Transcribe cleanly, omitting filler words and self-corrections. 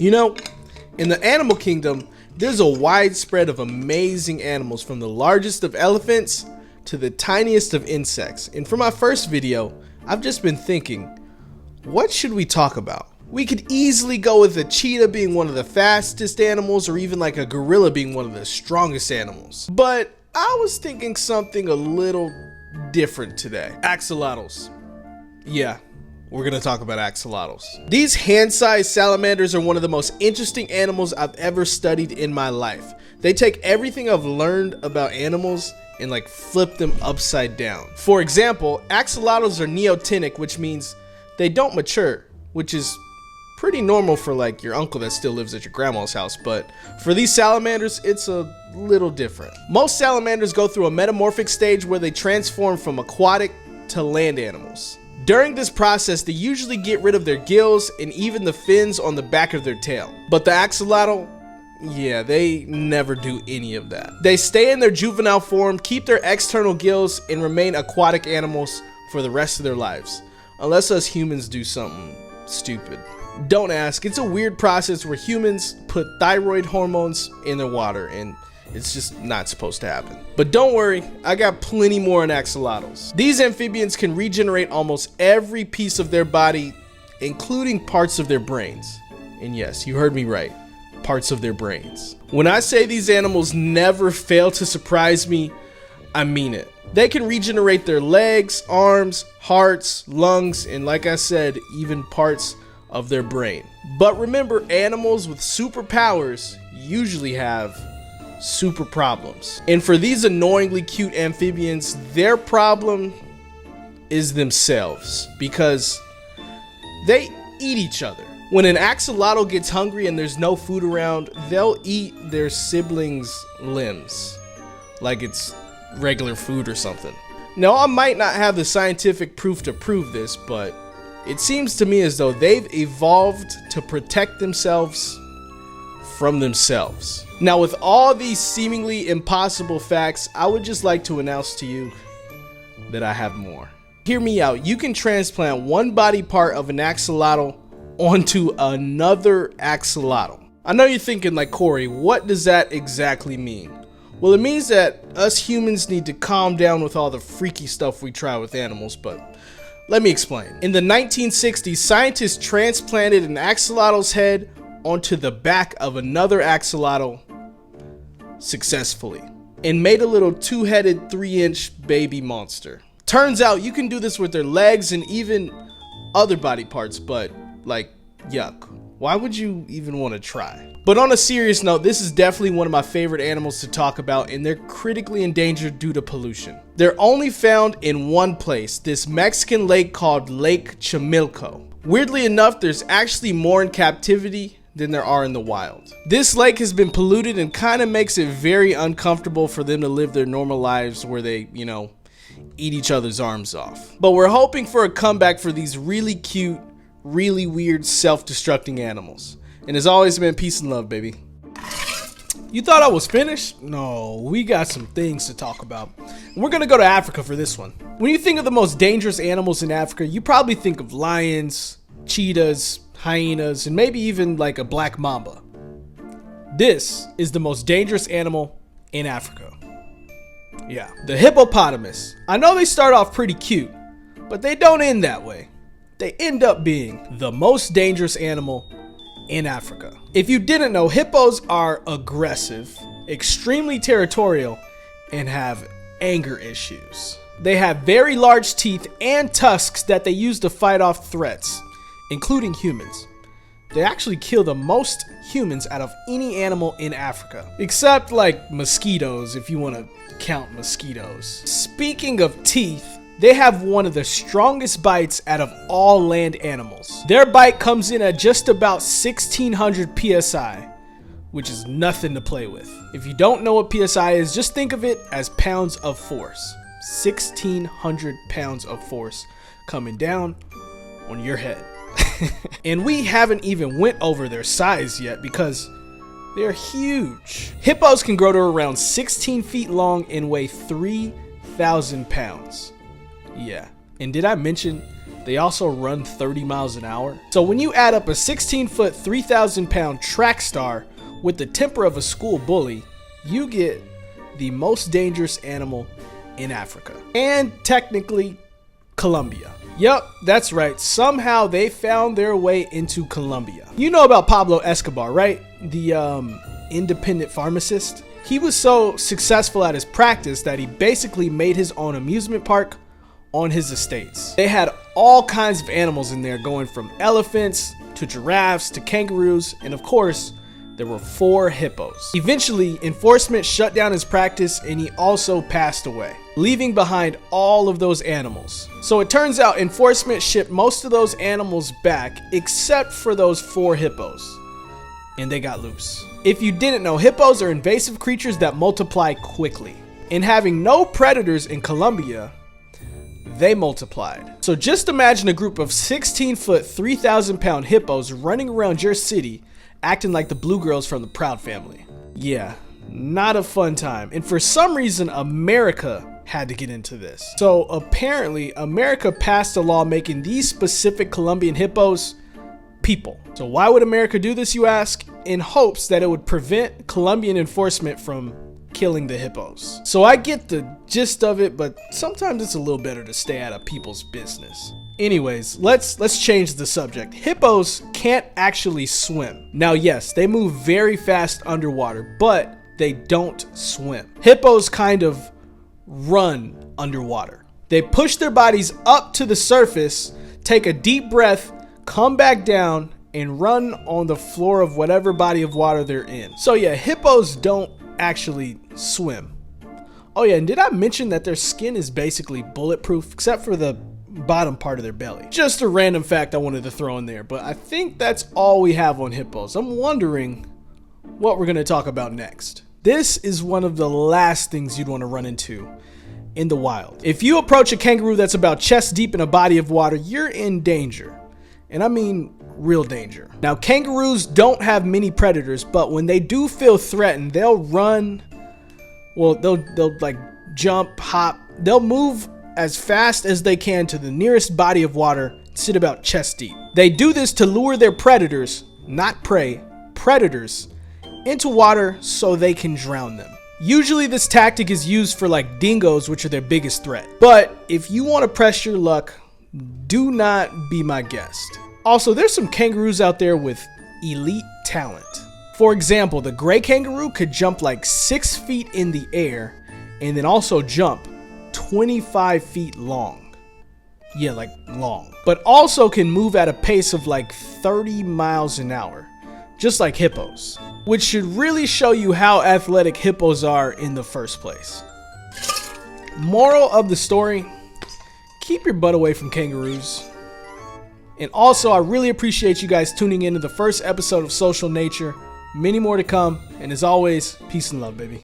You know, in the animal kingdom, there's a wide spread of amazing animals, from the largest of elephants to the tiniest of insects. And for my first video, I've just been thinking, what should we talk about? We could easily go with a cheetah being one of the fastest animals, or even like a gorilla being one of the strongest animals. But I was thinking something a little different today. Axolotls. Yeah, we're gonna talk about axolotls. These hand-sized salamanders are one of the most interesting animals I've ever studied in my life. They take everything I've learned about animals and like flip them upside down. For example, axolotls are neotenic, which means they don't mature, which is pretty normal for like your uncle that still lives at your grandma's house, but for these salamanders, it's a little different. Most salamanders go through a metamorphic stage where they transform from aquatic to land animals. During this process, they usually get rid of their gills and even the fins on the back of their tail. But the axolotl, yeah, they never do any of that. They stay in their juvenile form, keep their external gills, and remain aquatic animals for the rest of their lives. Unless us humans do something stupid. Don't ask, it's a weird process where humans put thyroid hormones in their water, and it's just not supposed to happen. But don't worry, I got plenty more on axolotls. These amphibians can regenerate almost every piece of their body, including parts of their brains. And yes, you heard me right, parts of their brains. When I say these animals never fail to surprise me, I mean it. They can regenerate their legs, arms, hearts, lungs, and like I said, even parts of their brain. But remember, animals with superpowers usually have super problems. And for these annoyingly cute amphibians, their problem is themselves, because they eat each other. When an axolotl gets hungry and there's no food around, they'll eat their siblings' limbs like it's regular food or something. Now, I might not have the scientific proof to prove this, but it seems to me as though they've evolved to protect themselves from themselves. Now, with all these seemingly impossible facts, I would just like to announce to you that I have more. Hear me out. You can transplant one body part of an axolotl onto another axolotl. I know you're thinking like, Corey, what does that exactly mean? Well, it means that us humans need to calm down with all the freaky stuff we try with animals, but let me explain. In the 1960s, scientists transplanted an axolotl's head onto the back of another axolotl successfully and made a little two-headed 3-inch baby monster. Turns out you can do this with their legs and even other body parts, but like, yuck. Why would you even want to try? But on a serious note, this is definitely one of my favorite animals to talk about, and they're critically endangered due to pollution. They're only found in one place, this Mexican lake called Lake Chimilco. Weirdly enough, there's actually more in captivity than there are in the wild. This lake has been polluted and kind of makes it very uncomfortable for them to live their normal lives where they, you know, eat each other's arms off. But we're hoping for a comeback for these really cute, really weird, self-destructing animals. And as always, man, peace and love, baby. You thought I was finished? No, we got some things to talk about. We're gonna go to Africa for this one. When you think of the most dangerous animals in Africa, you probably think of lions, cheetahs, hyenas, and maybe even like a black mamba. This is the most dangerous animal in Africa. Yeah, the hippopotamus. I know they start off pretty cute, but they don't end that way. They end up being the most dangerous animal in Africa. If you didn't know, hippos are aggressive, extremely territorial, and have anger issues. They have very large teeth and tusks that they use to fight off threats, including humans. They actually kill the most humans out of any animal in Africa, except like mosquitoes, if you want to count mosquitoes. Speaking of teeth, they have one of the strongest bites out of all land animals. Their bite comes in at just about 1600 psi, which is nothing to play with. If you don't know what psi is, just think of it as pounds of force. 1600 pounds of force coming down on your head. And we haven't even went over their size yet because they're huge. Hippos can grow to around 16 feet long and weigh 3,000 pounds. Yeah, and did I mention they also run 30 miles an hour. So when you add up a 16-foot, 3,000-pound track star with the temper of a school bully, you get the most dangerous animal in Africa. And technically, Colombia. Yep, that's right. Somehow they found their way into Colombia. You know about Pablo Escobar, right? The independent pharmacist. He was so successful at his practice that he basically made his own amusement park on his estates. They had all kinds of animals in there, going from elephants to giraffes to kangaroos, and of course, there were 4 hippos. Eventually, enforcement shut down his practice and he also passed away, leaving behind all of those animals. So it turns out enforcement shipped most of those animals back except for those 4 hippos, and they got loose. If you didn't know, hippos are invasive creatures that multiply quickly. And having no predators in Colombia, they multiplied. So just imagine a group of 16-foot, 3,000-pound hippos running around your city acting like the Blue Girls from the Proud Family. Yeah, not a fun time. And for some reason, America had to get into this. So apparently, America passed a law making these specific Colombian hippos people. So why would America do this, you ask? In hopes that it would prevent Colombian enforcement from killing the hippos. So I get the gist of it, but sometimes it's a little better to stay out of people's business. Anyways, let's change the subject. Hippos can't actually swim. Now, yes, they move very fast underwater, but they don't swim. Hippos kind of run underwater. They push their bodies up to the surface, take a deep breath, come back down, and run on the floor of whatever body of water they're in. So yeah, hippos don't actually swim. Oh yeah, and did I mention that their skin is basically bulletproof except for the bottom part of their belly? Just a random fact I wanted to throw in there, but I think that's all we have on hippos. I'm wondering what we're going to talk about next. This is one of the last things you'd want to run into in the wild. If you approach a kangaroo that's about chest deep in a body of water, you're in danger. And I mean real danger. Now, kangaroos don't have many predators, but when they do feel threatened, they'll run. Well, they'll like jump, hop. They'll move as fast as they can to the nearest body of water, sit about chest deep. They do this to lure their predators, not prey, predators, into water so they can drown them. Usually this tactic is used for like dingoes, which are their biggest threat. But if you want to press your luck, do not be my guest. Also, there's some kangaroos out there with elite talent. For example, the gray kangaroo could jump like 6 feet in the air and then also jump 25 feet long. Yeah, like long. But also can move at a pace of like 30 miles an hour, just like hippos, which should really show you how athletic hippos are in the first place. Moral of the story: keep your butt away from kangaroos. And also, I really appreciate you guys tuning in to the first episode of Social Nature. Many more to come. And as always, peace and love, baby.